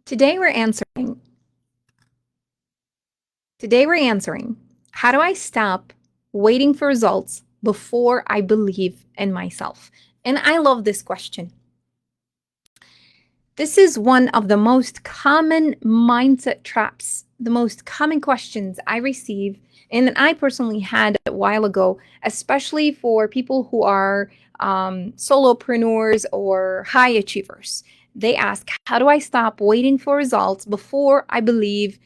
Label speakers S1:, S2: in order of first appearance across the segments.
S1: Today we're answering. How do I stop waiting for results before I believe in myself? And I love this question. This is one of the most common mindset traps, the most common questions I receive, and that I personally had a while ago, especially for people who are solopreneurs or high achievers. They ask, how do I stop waiting for results before I believe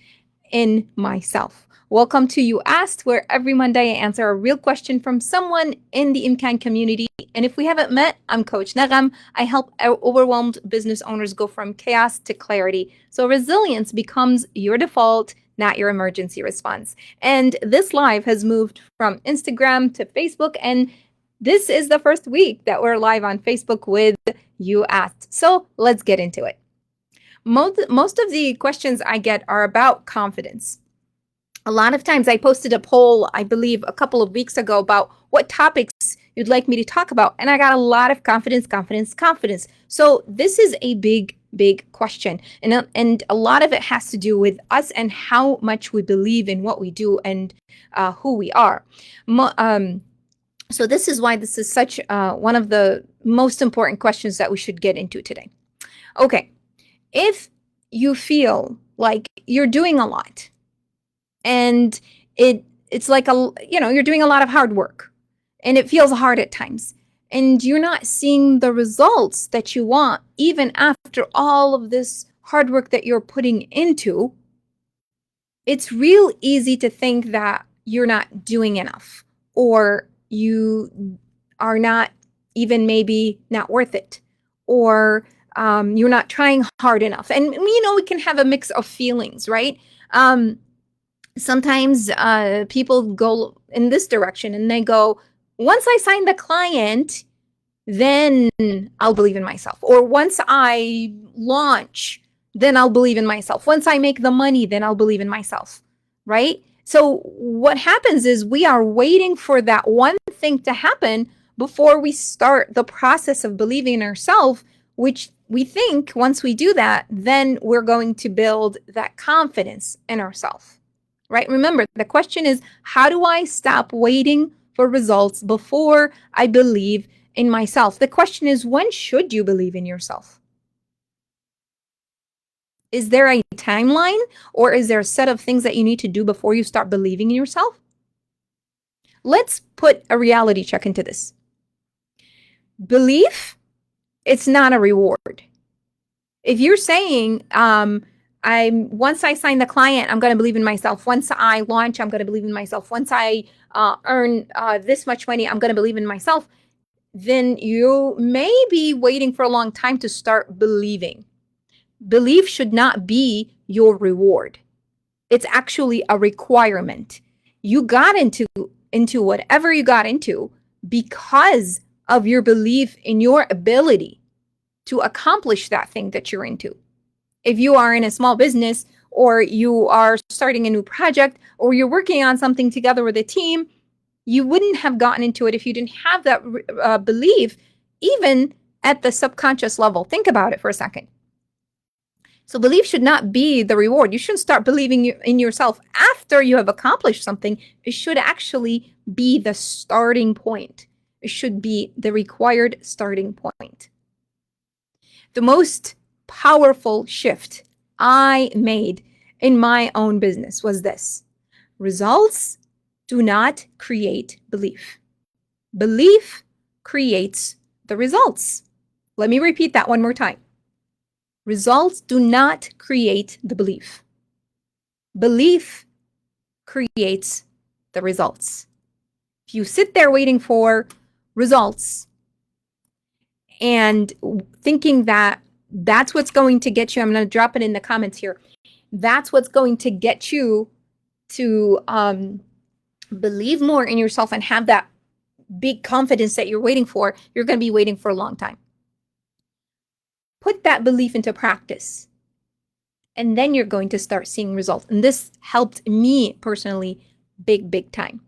S1: in myself? Welcome to You Asked, where every Monday I answer a real question from someone in the IMCAN community. And if we haven't met, I'm Coach Nagam. I help overwhelmed business owners go from chaos to clarity, so resilience becomes your default, not your emergency response. And this live has moved from Instagram to Facebook, and this is the first week that we're live on Facebook with You Asked. So let's get into it. Most of the questions I get are about confidence. A lot of times I posted a poll, I believe a couple of weeks ago, about what topics you'd like me to talk about. And I got a lot of confidence. So this is a big question. And a lot of it has to do with us and how much we believe in what we do and who we are. So this is why this is such one of the most important questions that we should get into today. Okay, if you feel like you're doing a lot, and it's like you're doing a lot of hard work and it feels hard at times and you're not seeing the results that you want even after all of this hard work that you're putting into, it's real easy to think that you're not doing enough or you are not even maybe not worth it, or you're not trying hard enough. And we can have a mix of feelings, right? Sometimes people go in this direction and they go, once I sign the client, then I'll believe in myself. Or once I launch, then I'll believe in myself. Once I make the money, then I'll believe in myself, right? So what happens is we are waiting for that one thing to happen before we start the process of believing in ourselves, which we think once we do that, then we're going to build that confidence in ourselves. Right? Remember, the question is, how do I stop waiting for results before I believe in myself? The question is, when should you believe in yourself? Is there a timeline, or is there a set of things that you need to do before you start believing in yourself? Let's put a reality check into this. Belief, it's not a reward. If you're saying, once I sign the client, I'm going to believe in myself. Once I launch, I'm going to believe in myself. Once I earn this much money, I'm going to believe in myself. Then you may be waiting for a long time to start believing. Belief should not be your reward. It's actually a requirement. You got into whatever you got into because of your belief in your ability to accomplish that thing that you're into. If you are in a small business, or you are starting a new project, or you're working on something together with a team, you wouldn't have gotten into it if you didn't have that belief, even at the subconscious level. Think about it for a second. So belief should not be the reward. You shouldn't start believing in yourself after you have accomplished something. It should actually be the starting point. It should be the required starting point. The most powerful shift I made in my own business was this: results do not create belief. Belief creates the results. Let me repeat that one more time. Results do not create the belief. Belief creates the results. If you sit there waiting for results and thinking that that's what's going to get you, I'm going to drop it in the comments here, that's what's going to get you to believe more in yourself and have that big confidence that you're waiting for, you're going to be waiting for a long time. Put that belief into practice, and then you're going to start seeing results. And this helped me personally big time.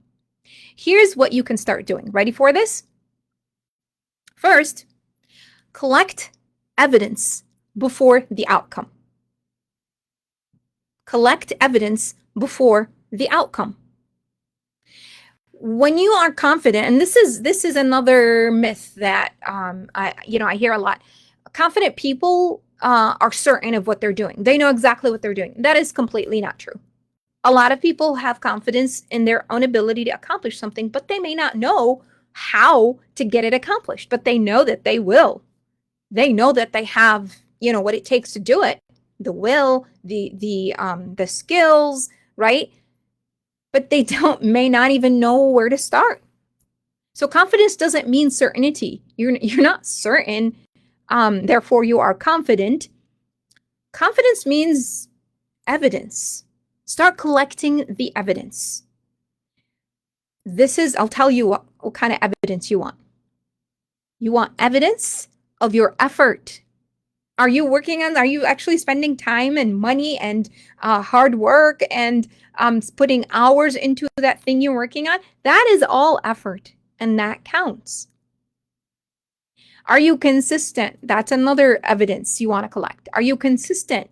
S1: Here's what you can start doing. Ready for this? First, collect evidence before the outcome. Collect evidence before the outcome. When you are confident, and this is another myth that I hear a lot. Confident people are certain of what they're doing. They know exactly what they're doing. That is completely not true. A lot of people have confidence in their own ability to accomplish something, but they may not know how to get it accomplished, but they know that they will. They know that they have, what it takes to do it, the will, the skills, right? But they may not even know where to start. So confidence doesn't mean certainty. You're not certain, therefore you are confident. Confidence means evidence. Start collecting the evidence. I'll tell you what kind of evidence you want. You want evidence of your effort. Are you actually spending time and money and hard work and putting hours into that thing you're working on? That is all effort, and that counts. Are you consistent? That's another evidence you want to collect. Are you consistent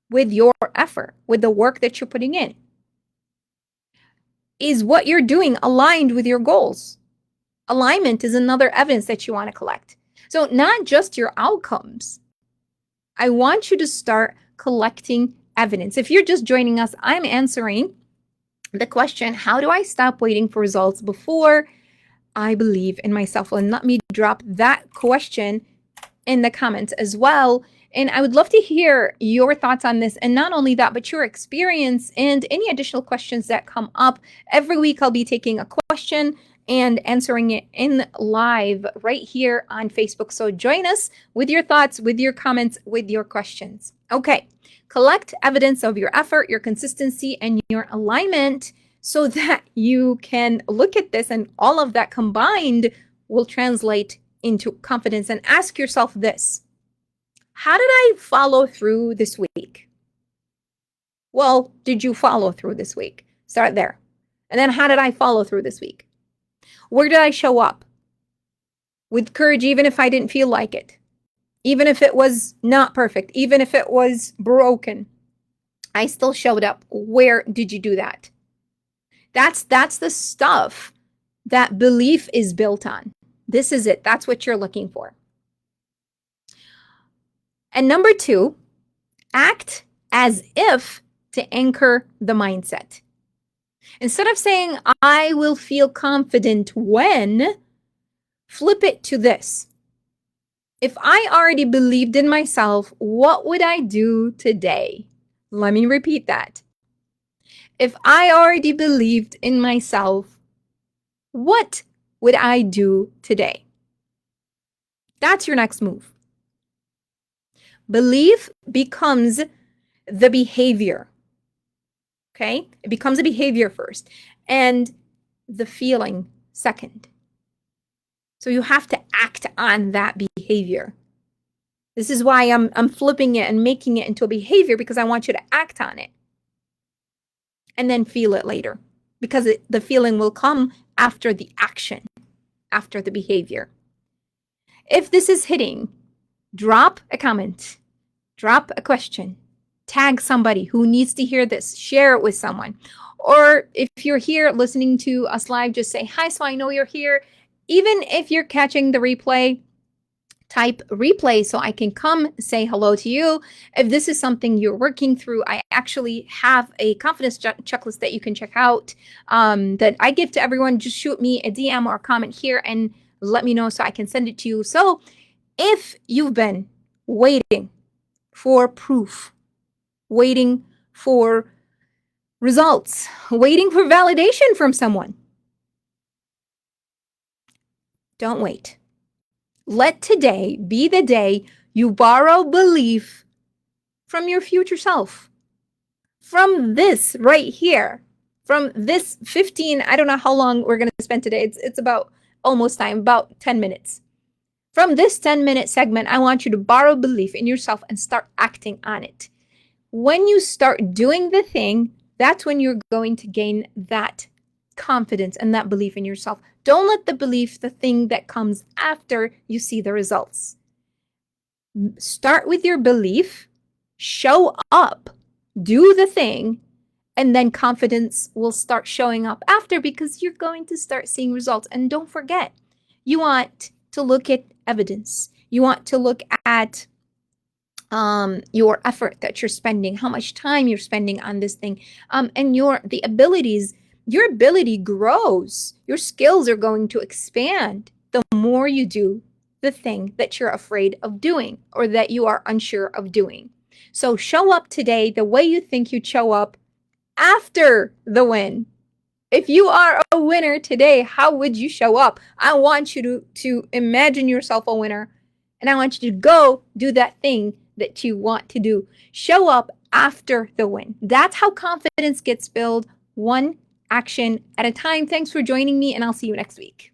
S1: with your effort, with the work that you're putting in? Is what you're doing aligned with your goals? Alignment is another evidence that you want to collect. So not just your outcomes. I want you to start collecting evidence. If you're just joining us, I'm answering the question, how do I stop waiting for results before I believe in myself? And let me drop that question in the comments as well. And I would love to hear your thoughts on this. And not only that, but your experience and any additional questions that come up. Every week, I'll be taking a question and answering it in live right here on Facebook. So join us with your thoughts, with your comments, with your questions. Okay, collect evidence of your effort, your consistency, and your alignment so that you can look at this, and all of that combined will translate into confidence. And ask yourself this: how did I follow through this week? Well, did you follow through this week? Start there. And then how did I follow through this week? Where did I show up? With courage, even if I didn't feel like it. Even if it was not perfect. Even if it was broken. I still showed up. Where did you do that? That's the stuff that belief is built on. This is it. That's what you're looking for. And number 2, act as if to anchor the mindset. Instead of saying, I will feel confident when, flip it to this. If I already believed in myself, what would I do today? Let me repeat that. If I already believed in myself, what would I do today? That's your next move. Belief becomes the behavior. Okay? It becomes a behavior first, and the feeling second. So you have to act on that behavior. This is why I'm flipping it and making it into a behavior, because I want you to act on it and then feel it later, because the feeling will come after the action, after the behavior. If this is hitting, drop a comment, drop a question, tag somebody who needs to hear this, share it with someone. Or if you're here listening to us live, just say, hi, so I know you're here. Even if you're catching the replay, type replay so I can come say hello to you. If this is something you're working through, I actually have a confidence checklist that you can check out that I give to everyone. Just shoot me a DM or a comment here and let me know so I can send it to you. So if you've been waiting for proof, waiting for results, waiting for validation from someone, don't wait. Let today be the day you borrow belief from your future self. From this right here, from this 15, I don't know how long we're going to spend today. It's about almost time, about 10 minutes. From this 10-minute segment, I want you to borrow belief in yourself and start acting on it. When you start doing the thing, that's when you're going to gain that confidence and that belief in yourself. Don't let the belief, the thing that comes after you see the results. Start with your belief, show up do the thing, and then confidence will start showing up after because you're going to start seeing results. And don't forget, you want to look at evidence. You want to look at your effort that you're spending, how much time you're spending on this thing, and the abilities. Your ability grows. Your skills are going to expand the more you do the thing that you're afraid of doing or that you are unsure of doing. So show up today the way you think you'd show up after the win. If you are a winner today, how would you show up? I want you to imagine yourself a winner, and I want you to go do that thing that you want to do. Show up after the win. That's how confidence gets built, one action at a time. Thanks for joining me, and I'll see you next week.